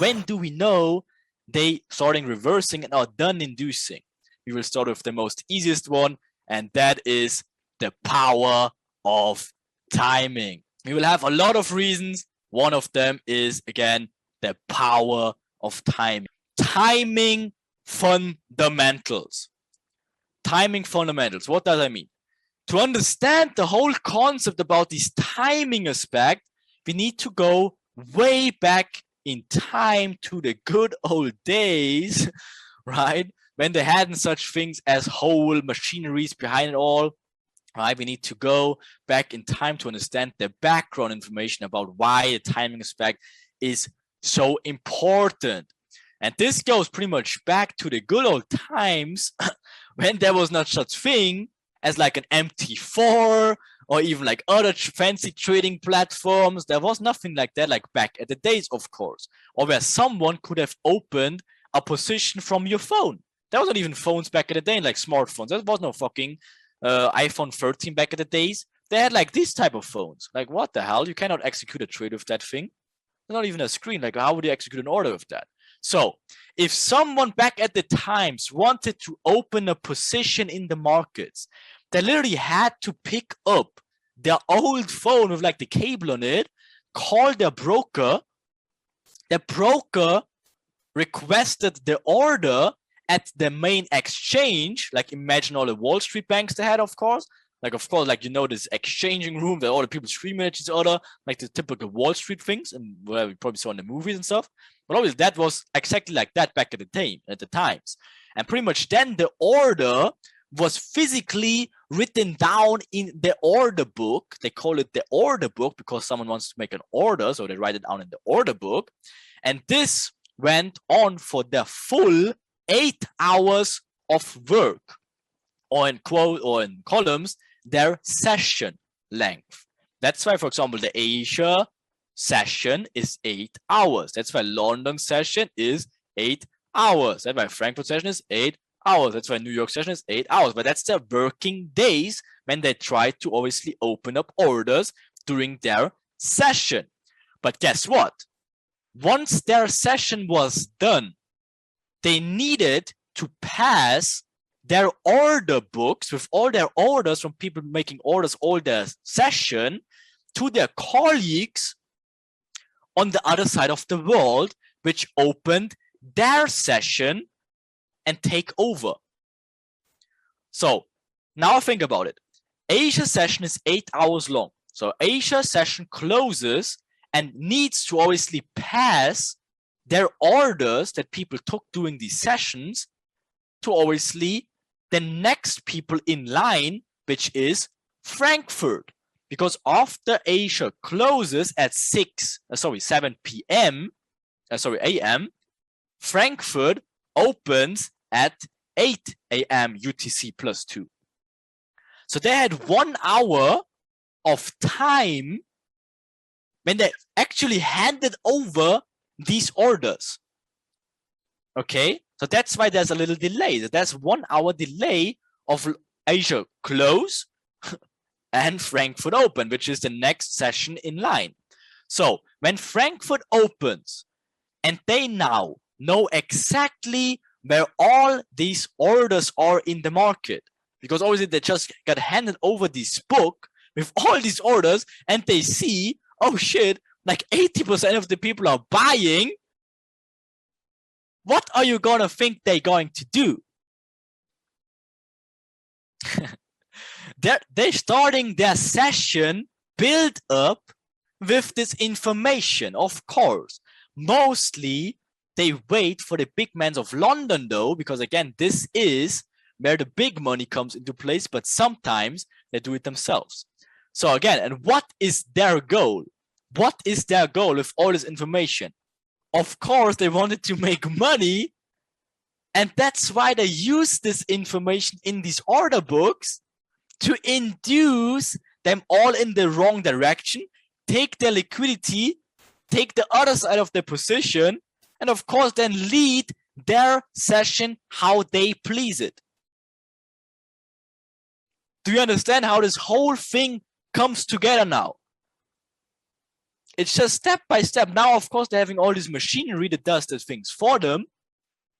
when do we know they starting reversing and are done inducing? We will start with the most easiest one, and that is the power of timing. We will have a lot of reasons. One of them is, again, the power of timing. Timing fundamentals. Timing fundamentals. What does that mean? To understand the whole concept about this timing aspect, we need to go way back in time to the good old days, right? When they hadn't such things as whole machineries behind it all, right? We need to go back in time to understand the background information about why the timing aspect is so important. And this goes pretty much back to the good old times when there was not such thing as like an MT4 or even like other fancy trading platforms. There was nothing like that, like back at the days, of course, or where someone could have opened a position from your phone. There wasn't even phones back in the day, like smartphones. There was no fucking iPhone 13 back in the days. They had like these type of phones. Like, what the hell? You cannot execute a trade with that thing. There's not even a screen. Like, how would you execute an order with that? So if someone back at the times wanted to open a position in the markets, they literally had to pick up their old phone with like the cable on it, call their broker. The broker requested the order at the main exchange. Like, imagine all the Wall Street banks they had, of course. Like, of course, like, you know, this exchanging room that all the people screaming at each other, like the typical Wall Street things, and where we probably saw in the movies and stuff. But obviously, that was exactly like that back at the times. And pretty much then the order was physically written down in the order book. They call it the order book because someone wants to make an order, so they write it down in the order book. And this went on for the full 8 hours of work, or in quote or in columns, their session length. That's why, for example, the Asia session is 8 hours. That's why London session is 8 hours. That's why Frankfurt session is 8 hours. That's why New York session is 8 hours. But that's their working days when they try to obviously open up orders during their session. But guess what? Once their session was done, they needed to pass their order books with all their orders from people making orders all their session to their colleagues on the other side of the world, which opened their session and take over. So now think about it. Asia session is 8 hours long. So Asia session closes and needs to obviously pass their orders that people took during these sessions to obviously the next people in line, which is Frankfurt. Because after Asia closes at 7 p.m., a.m., Frankfurt opens at 8 a.m. UTC plus 2. So they had 1 hour of time when they actually handed over these orders. Okay, so that's why there's a little delay. There's 1 hour delay of Asia close and Frankfurt open, which is the next session in line. So when Frankfurt opens and they now know exactly where all these orders are in the market, because obviously they just got handed over this book with all these orders and they see, oh shit, like 80% of the people are buying. What are you gonna think they're going to do? They're starting their session build up with this information, of course. Mostly they wait for the big men of London though, because again, this is where the big money comes into place, but sometimes they do it themselves. So again, and what is their goal? What is their goal with all this information? Of course, they wanted to make money, and that's why they use this information in these order books to induce them all in the wrong direction, take their liquidity, take the other side of the position, and of course then lead their session how they please it. Do you understand how this whole thing comes together now? It's just step by step. Now, of course, they're having all this machinery that does the things for them,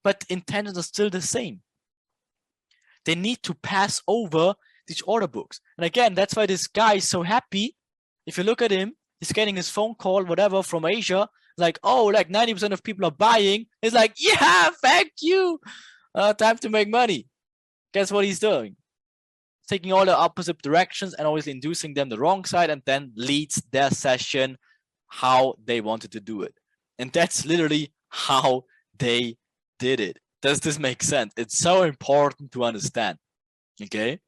but intentions are still the same. They need to pass over these order books. And again, that's why this guy is so happy. If you look at him, he's getting his phone call, whatever, from Asia. Like, oh, like 90% of people are buying. It's like, yeah, thank you. Time to make money. Guess what he's doing? Taking all the opposite directions and always inducing them the wrong side, and then leads their session how they wanted to do it. And that's literally how they did it. Does this make sense? It's so important to understand. Okay.